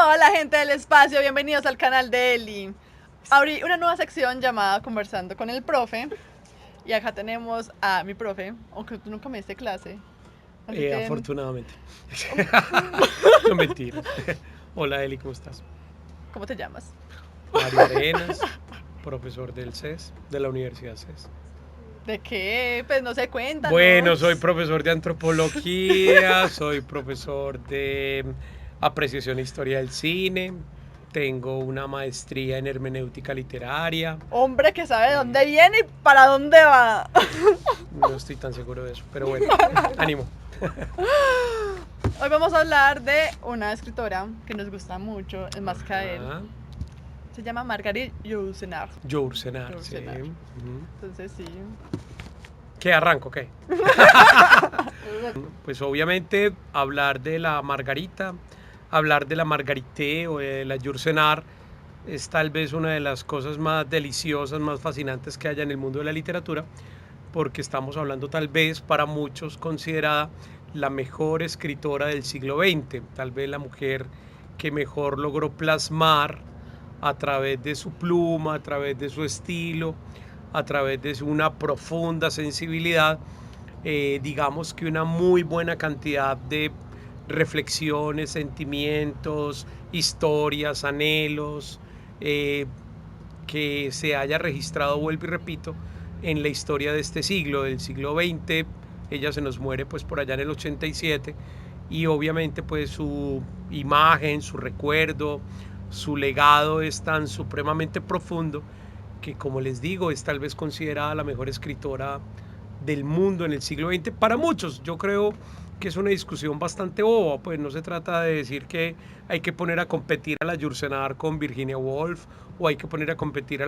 Hola gente del espacio, bienvenidos al canal de Eli. Abrí una nueva sección llamada Conversando con el Profe. Y acá tenemos a mi profe, aunque tú nunca me diste clase. Así que, Afortunadamente. No mentiras. Hola Eli, ¿cómo estás? ¿cómo te llamas? Mario Arenas, profesor del CES, de la Universidad CES. ¿De qué? Pues no sé, Bueno, soy cuéntanos. profesor de antropología, soy profesor de apreciación e historia del cine, tengo una maestría en hermenéutica literaria. Hombre que sabe de eh, dónde viene y para dónde va. no estoy tan seguro de eso, pero bueno, ánimo. Hoy vamos a hablar de una escritora que nos gusta mucho, es más que a él. Ajá. Se llama Marguerite Yourcenar. Yourcenar, sí. Yourcenar. Ujú. Entonces sí. ¿Qué arranco? ¿Qué? Pues obviamente hablar de la Margarita, hablar de la Margarité o de la Yourcenar es tal vez una de las cosas más deliciosas, más fascinantes que haya en el mundo de la literatura, porque estamos hablando tal vez para muchos considerada la mejor escritora del siglo XX, tal vez la mujer que mejor logró plasmar a través de su pluma, a través de su estilo, a través de una profunda sensibilidad, digamos que una muy buena cantidad de reflexiones, sentimientos, historias, anhelos, que se haya registrado, vuelvo y repito, en la historia de este siglo, del siglo XX. Ella se nos muere pues por allá en el 87 y obviamente pues su imagen, su recuerdo, su legado es tan supremamente profundo que, como les digo, es tal vez considerada la mejor escritora del mundo en el siglo XX. Para muchos, yo creo que es una discusión bastante boba, pues no se trata de decir que hay que poner a competir a la Yourcenar con Virginia Woolf o hay que poner a competir a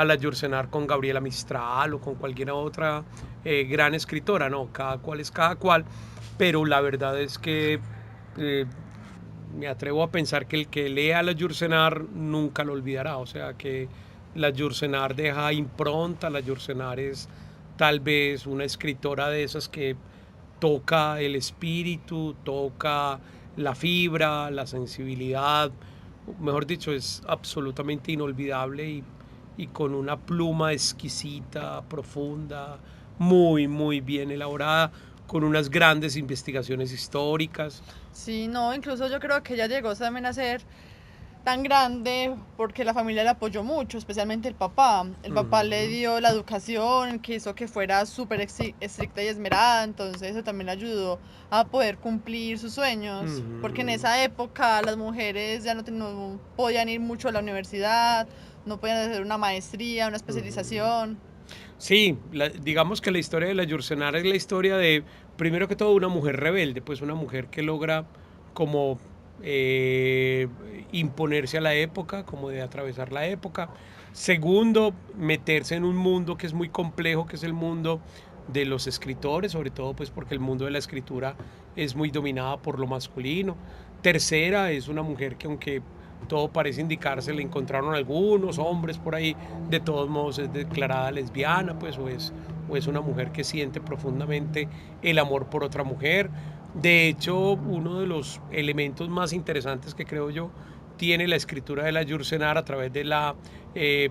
la Yourcenar con Gabriela Mistral o con cualquier otra gran escritora, no, cada cual es cada cual, pero la verdad es que eh, me atrevo a pensar que el que lea la Yourcenar nunca lo olvidará, o sea que la Yourcenar deja impronta, la Yourcenar es tal vez una escritora de esas que toca el espíritu, toca la fibra, la sensibilidad, mejor dicho, es absolutamente inolvidable y con una pluma exquisita, profunda, muy, muy bien elaborada, con unas grandes investigaciones históricas. Sí, no, incluso yo creo que ella llegó también a ser tan grande porque la familia le apoyó mucho, especialmente el papá. El papá le Uh-huh. dio la educación, que hizo que fuera súper estricta y esmerada, entonces eso también le ayudó a poder cumplir sus sueños, porque en Uh-huh. esa época las mujeres ya no podían ir mucho a la universidad, no podían hacer una maestría, una Uh-huh. especialización. Sí, digamos que la historia de la Yourcenar es la historia de, primero que todo, una mujer rebelde, pues una mujer que logra como eh, imponerse a la época, como de atravesar la época. Segundo, meterse en un mundo que es muy complejo, que es el mundo de los escritores, sobre todo pues porque el mundo de la escritura es muy dominada por lo masculino. Tercera, es una mujer que, aunque todo parece indicarse, le encontraron algunos hombres por ahí, de todos modos es declarada lesbiana, pues, o es una mujer que siente profundamente el amor por otra mujer. De hecho, uno de los elementos más interesantes que creo yo tiene la escritura de la Yourcenar a través de la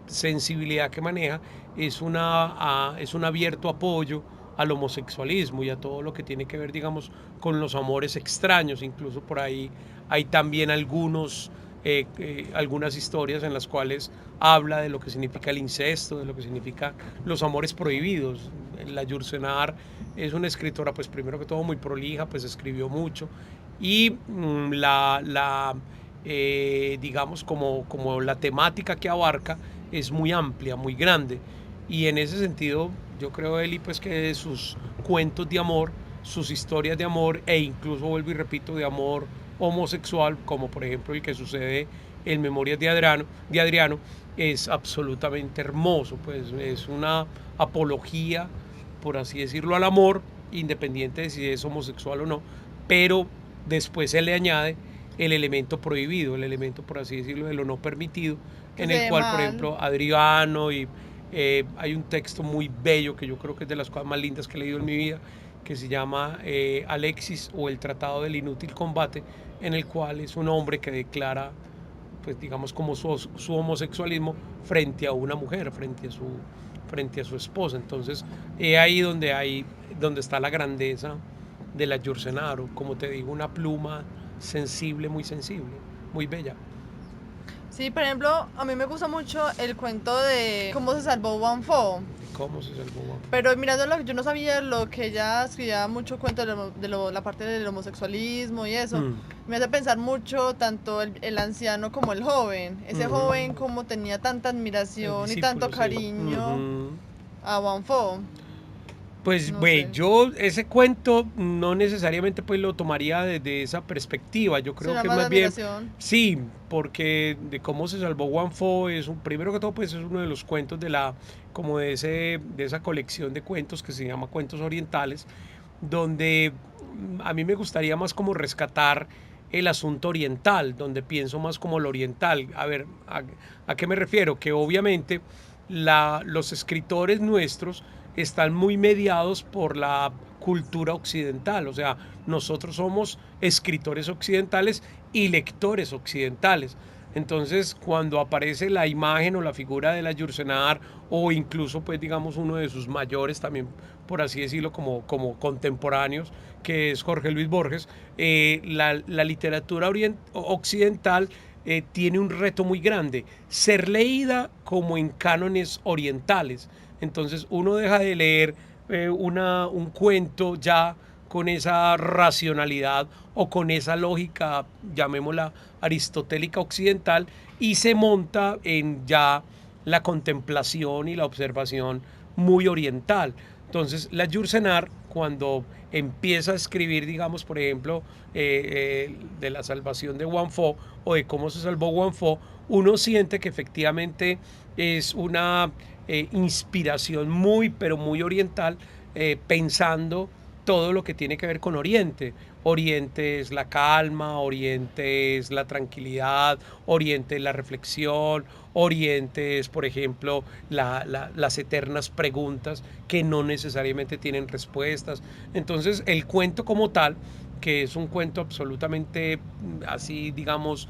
sensibilidad que maneja es un abierto apoyo al homosexualismo y a todo lo que tiene que ver, digamos, con los amores extraños. Incluso por ahí hay también algunas historias en las cuales habla de lo que significa el incesto, de lo que significa los amores prohibidos. La Yourcenar es una escritora, pues primero que todo muy prolija, pues escribió mucho y digamos, como la temática que abarca es muy amplia, muy grande. Y en ese sentido, yo creo, Eli, pues que sus cuentos de amor, sus historias de amor e incluso, vuelvo y repito, de amor homosexual, como por ejemplo el que sucede en Memorias de Adriano, es absolutamente hermoso, pues es una apología, por así decirlo, al amor, independiente de si es homosexual o no, pero después se le añade el elemento prohibido, el elemento, por así decirlo, de lo no permitido, Que en se el ve cual, por mal. ejemplo, Adriano y hay un texto muy bello que yo creo que es de las cosas más lindas que he leído en mi vida, que se llama Alexis o el Tratado del Inútil Combate, en el cual es un hombre que declara, pues digamos, como su homosexualismo frente a una mujer, frente a su esposa. Entonces, ahí donde está la grandeza de la Yursenaro, como te digo, una pluma sensible, muy bella. Sí, por ejemplo, a mí me gusta mucho el cuento de cómo se salvó Wang Fo. ¿Cómo se salvó? Pero mirándolo, yo no sabía lo que ella escribía mucho cuento la parte del homosexualismo y eso. Me hace pensar mucho tanto el anciano como el joven. Ese joven como tenía tanta admiración y tanto cariño a Wang Fo. Pues yo ese cuento no necesariamente pues lo tomaría desde esa perspectiva. Yo creo que más bien sí, porque de cómo se salvó Wang Fo es primero que todo pues es uno de los cuentos como de esa colección de cuentos que se llama Cuentos Orientales, donde a mí me gustaría más como rescatar el asunto oriental, donde pienso más como lo oriental. A ver, ¿a qué me refiero? Que obviamente los escritores nuestros están muy mediados por la cultura occidental, o sea, nosotros somos escritores occidentales y lectores occidentales. Entonces, cuando aparece la imagen o la figura de la Yursenar, o incluso, pues, digamos, uno de sus mayores también, por así decirlo, como contemporáneos, que es Jorge Luis Borges, la literatura occidental tiene un reto muy grande, ser leída como en cánones orientales. Entonces uno deja de leer un cuento ya con esa racionalidad o con esa lógica, llamémosla aristotélica occidental, y se monta en ya la contemplación y la observación muy oriental. Entonces la Yursenar, cuando empieza a escribir, digamos, por ejemplo, de la salvación de Wang Fo o de cómo se salvó Wang Fo, uno siente que efectivamente es una inspiración muy, pero muy oriental, pensando todo lo que tiene que ver con Oriente. Oriente es la calma, Oriente es la tranquilidad, Oriente es la reflexión, Oriente es, por ejemplo, las eternas preguntas que no necesariamente tienen respuestas. Entonces, el cuento como tal, que es un cuento absolutamente así, digamos,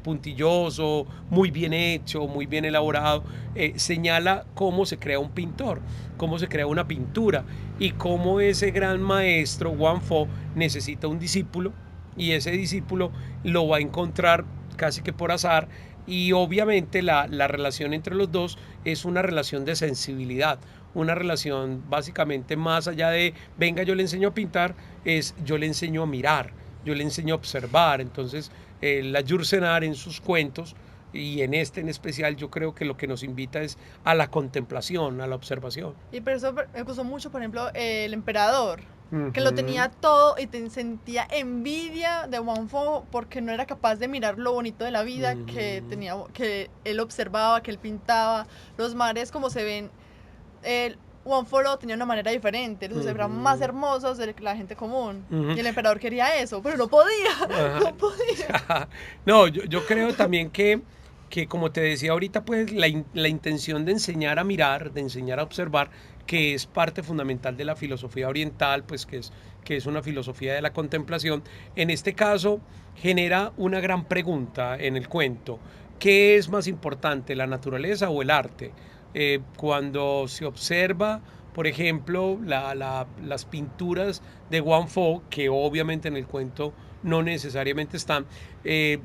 puntilloso, muy bien hecho, muy bien elaborado, señala cómo se crea un pintor, cómo se crea una pintura y cómo ese gran maestro, Wang Fo, necesita un discípulo y ese discípulo lo va a encontrar casi que por azar y obviamente la relación entre los dos es una relación de sensibilidad, una relación básicamente más allá de venga yo le enseño a pintar, es yo le enseño a mirar, yo le enseño a observar. Entonces la Yursenar en sus cuentos y en este en especial yo creo que lo que nos invita es a la contemplación, a la observación. Y por eso me gustó mucho, por ejemplo, el emperador, que lo tenía todo y sentía envidia de Wang Fo porque no era capaz de mirar lo bonito de la vida que tenía, que él observaba, que él pintaba, los mares como se ven. Wang Fo lo tenía de una manera diferente, los eran más hermosos de la gente común. Y el emperador quería eso, pero no podía, no podía. No, yo creo también que como te decía ahorita, pues la intención de enseñar a mirar, de enseñar a observar, que es parte fundamental de la filosofía oriental, pues que es una filosofía de la contemplación, en este caso genera una gran pregunta en el cuento. ¿Qué es más importante, la naturaleza o el arte? Cuando se observa, por ejemplo, las pinturas de Wang Fo, que obviamente en el cuento no necesariamente están,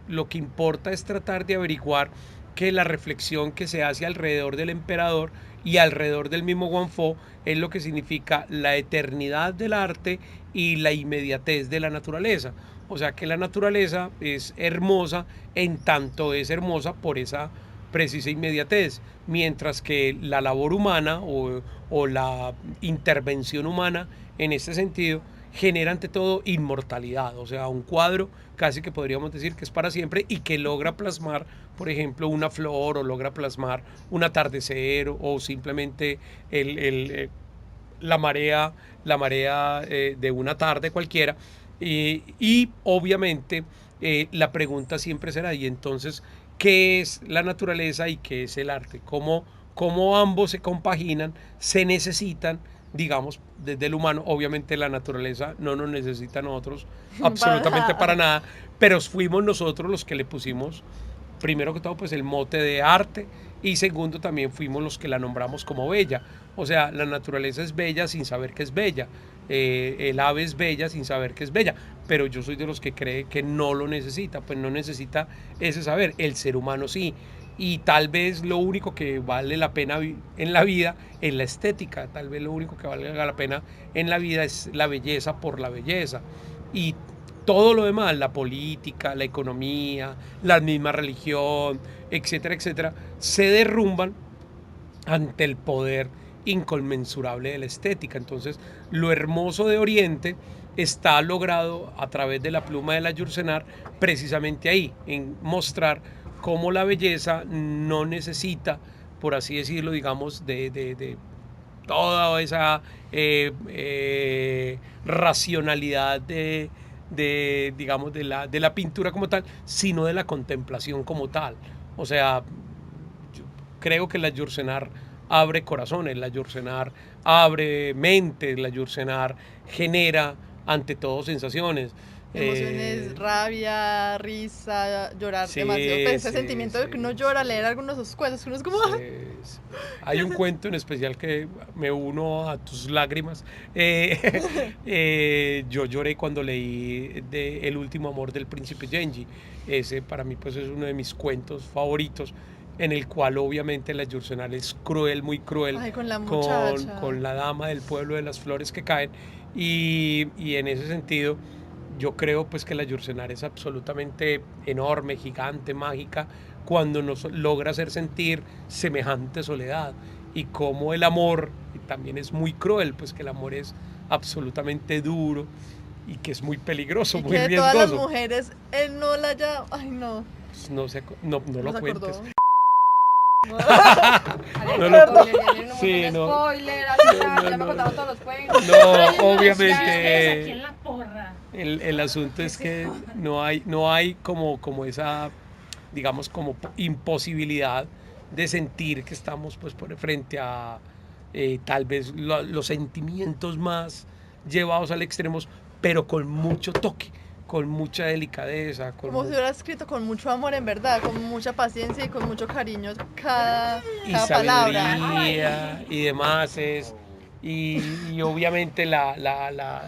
lo que importa es tratar de averiguar que la reflexión que se hace alrededor del emperador y alrededor del mismo Wang Fo es lo que significa la eternidad del arte y la inmediatez de la naturaleza. O sea que la naturaleza es hermosa en tanto es hermosa por esa precisa inmediatez, mientras que la labor humana o la intervención humana en este sentido genera ante todo inmortalidad, o sea, un cuadro casi que podríamos decir que es para siempre y que logra plasmar, por ejemplo, una flor o logra plasmar un atardecer o simplemente la marea, de una tarde cualquiera. Y obviamente la pregunta siempre será, y entonces, ¿qué es la naturaleza y qué es el arte? ¿Cómo ambos se compaginan, se necesitan digamos, desde el humano. Obviamente la naturaleza no nos necesita a nosotros Para absolutamente nada. para nada, pero fuimos nosotros los que le pusimos, primero que todo, pues el mote de arte, y segundo, también fuimos los que la nombramos como bella. O sea, la naturaleza es bella sin saber que es bella. El ave es bella sin saber que es bella, pero yo soy de los que cree que no lo necesita, pues no necesita ese saber. El ser humano sí. Y tal vez lo único que vale la pena en la vida es la estética, tal vez lo único que vale la pena en la vida es la belleza por la belleza. Y todo lo demás, la política, la economía, la misma religión, etcétera, etcétera, se derrumban ante el poder inconmensurable de la estética. Entonces, lo hermoso de Oriente está logrado a través de la pluma de la Yourcenar, precisamente ahí, en mostrar cómo la belleza no necesita, por así decirlo, digamos, de toda esa racionalidad digamos, de la pintura como tal, sino de la contemplación como tal. O sea, yo creo que la Yourcenar abre corazones, la Yourcenar abre mentes, la Yourcenar genera ante todo sensaciones. Emociones, rabia, risa, llorar Sí, demasiado. Pero ese sí, sentimiento de que uno sí, llora al sí. leer algunos de sus cuentos, que uno es como, Sí, "Ah". sí. Hay un cuento en especial que me uno a tus lágrimas. Yo lloré cuando leí El último amor del príncipe Genji. Ese para mí pues es uno de mis cuentos favoritos, en el cual obviamente la Yourcenar es cruel, muy cruel, Ay, con la muchacha. con la dama del pueblo de las flores que caen. Y en ese sentido yo creo pues que la Yourcenar es absolutamente enorme, gigante, mágica, cuando nos logra hacer sentir semejante soledad, y como el amor también es muy cruel, pues que el amor es absolutamente duro y que es muy peligroso, Y muy que de todas las riesgoso. mujeres, él no la haya. Ay, no. Pues no, no No lo se cuentes. acordó. No Alerta lo, spoiler, ya viene un sí, montón de no, spoiler, así ya, no, ya me no, contaron no. todos los cuentos. No, Ustedes aquí obviamente en la porra. el asunto es que no hay como esa, digamos, como imposibilidad de sentir que estamos pues frente a tal vez los sentimientos más llevados al extremo, pero con mucho toque, con mucha delicadeza, Como si hubiera escrito con mucho amor, en verdad, con mucha paciencia y con mucho cariño y cada palabra. sabiduría y demás. Y obviamente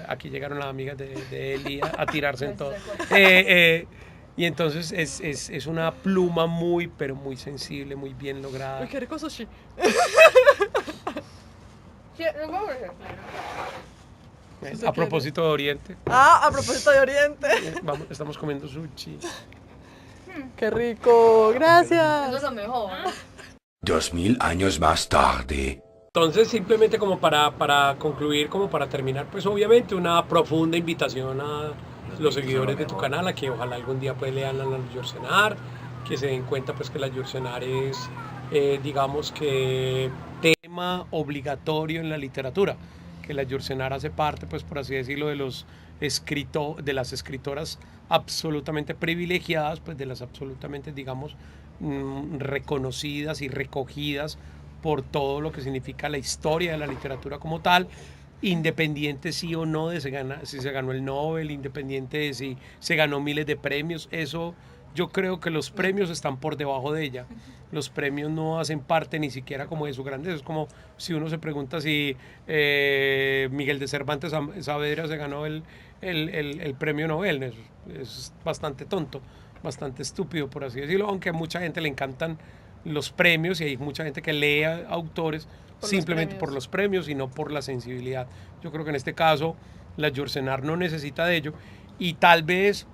aquí llegaron las amigas de Eli a tirarse en todo. Y entonces es una pluma muy, pero muy sensible, muy bien lograda. Uy, qué rico sushi. Sí, nos vamos a ver. A propósito de Oriente, Ah, a propósito de Oriente. estamos comiendo sushi. Qué rico, Eso es gracias. lo mejor. 2000 años más tarde. Entonces, simplemente como para concluir, como para terminar, pues obviamente una profunda invitación a los seguidores de tu canal a que ojalá algún día pues lean a la Yourcenar, que se den cuenta pues que la Yourcenar es, digamos que, tema obligatorio en la literatura, que la Yourcenar hace parte, pues por así decirlo, de las escritoras absolutamente privilegiadas, pues de las absolutamente, digamos, reconocidas y recogidas por todo lo que significa la historia de la literatura como tal, independiente sí o no de si se ganó el Nobel, independiente de si se ganó miles de premios. Eso, yo creo que los premios están por debajo de ella. Los premios no hacen parte ni siquiera como de su grandeza. Es como si uno se pregunta si Miguel de Cervantes Saavedra se ganó el premio Nobel. Es bastante tonto, bastante estúpido, por así decirlo, aunque a mucha gente le encantan los premios y hay mucha gente que lee a autores simplemente por los premios y no por la sensibilidad. Yo creo que en este caso la Yourcenar no necesita de ello, y tal vez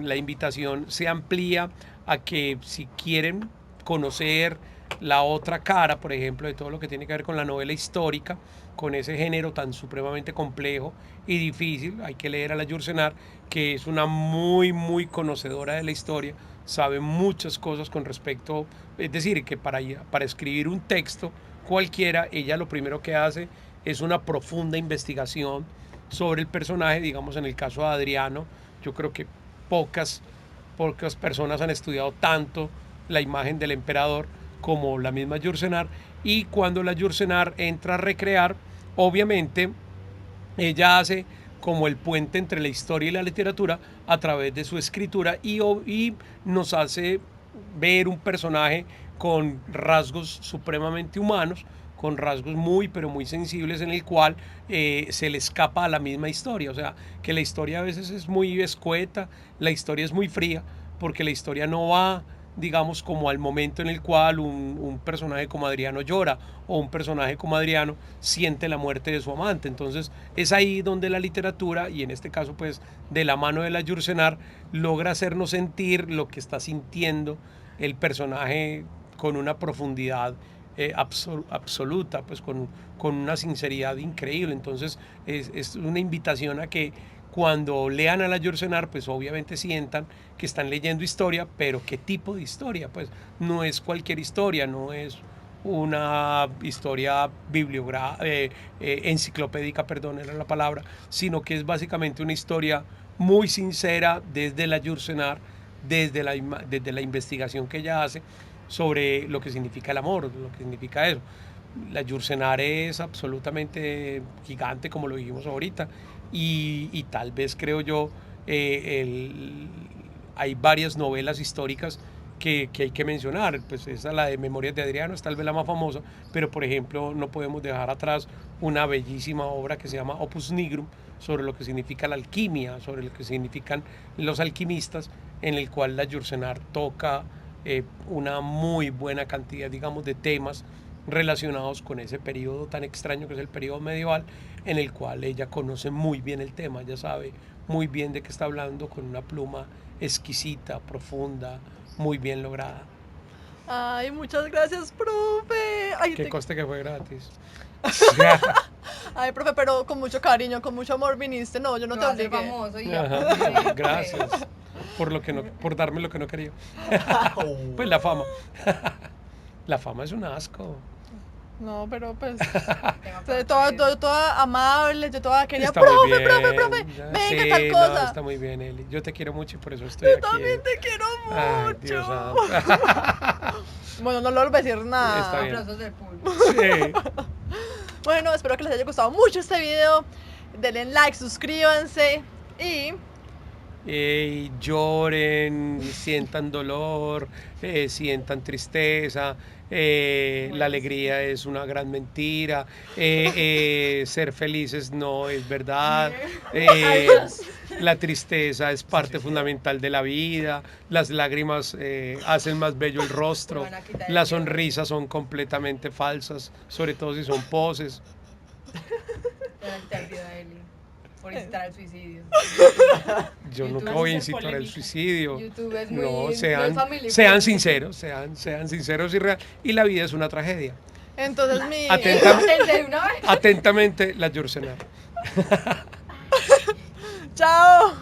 la invitación se amplía a que si quieren conocer la otra cara, por ejemplo, de todo lo que tiene que ver con la novela histórica, con ese género tan supremamente complejo y difícil, hay que leer a la Yourcenar, que es una muy conocedora de la historia, sabe muchas cosas con respecto, es decir, que para escribir un texto cualquiera, ella lo primero que hace es una profunda investigación sobre el personaje. Digamos, en el caso de Adriano, yo creo que pocas personas han estudiado tanto la imagen del emperador como la misma Yourcenar, y cuando la Yourcenar entra a recrear, obviamente ella hace como el puente entre la historia y la literatura a través de su escritura y nos hace ver un personaje con rasgos supremamente humanos, con rasgos muy pero muy sensibles en el cual se le escapa a la misma historia, o sea, que la historia a veces es muy escueta, la historia es muy fría, porque la historia no va, digamos, como al momento en el cual un personaje como Adriano llora o un personaje como Adriano siente la muerte de su amante. Entonces es ahí donde la literatura, y en este caso pues de la mano de la Yourcenar, logra hacernos sentir lo que está sintiendo el personaje con una profundidad absoluta, pues con una sinceridad increíble. Entonces es una invitación a que cuando lean a la Yourcenar, pues obviamente sientan que están leyendo historia, pero ¿qué tipo de historia? Pues no es cualquier historia, no es una historia enciclopédica, perdón, era la palabra, sino que es básicamente una historia muy sincera desde la Yourcenar, desde la investigación que ella hace sobre lo que significa el amor, lo que significa eso. La Yourcenar es absolutamente gigante, como lo dijimos ahorita, y tal vez creo yo, hay varias novelas históricas que hay que mencionar, pues esa, la de Memorias de Adriano, es tal vez la más famosa, pero por ejemplo no podemos dejar atrás una bellísima obra que se llama Opus Nigrum, sobre lo que significa la alquimia, sobre lo que significan los alquimistas, en el cual la Yourcenar toca una muy buena cantidad, digamos, de temas relacionados con ese periodo tan extraño que es el periodo medieval, en el cual ella conoce muy bien el tema, ella sabe muy bien de qué está hablando, con una pluma exquisita, profunda, muy bien lograda. Ay, muchas gracias, profe. Ay, Que conste que fue gratis. Ay, profe, pero con mucho cariño, con mucho amor viniste. No, yo no te obligué. famoso y ya. Ajá, gracias por darme lo que no quería. Pues la fama. La fama es un asco. No, pero pues, toda amable, yo toda quería, Está muy profe, bien, profe, ya. venga, Sí, tal no, cosa. está muy bien, Eli. Yo te quiero mucho y por eso estoy Yo aquí. también te quiero Ay, Dios mucho. santo. Bueno, no le voy a decir nada. Está bien. Aplausos del público. Sí. Bueno, espero que les haya gustado mucho este video. Denle like, suscríbanse y Lloren, sientan dolor, sientan tristeza, la alegría es una gran mentira, ser felices no es verdad, la tristeza es parte fundamental de la vida, las lágrimas hacen más bello el rostro, las sonrisas son completamente falsas, sobre todo si son poses. Te van a quitar video a Eli por incitar al suicidio. Yo YouTube nunca es voy a ser incitar al polémica. suicidio. YouTube es muy, No, muy sean family sean friendly. sinceros, sean sinceros y reales. Y la vida es una tragedia. entonces ¿Desde una vez? Atentamente, la Yourcenar. Chao.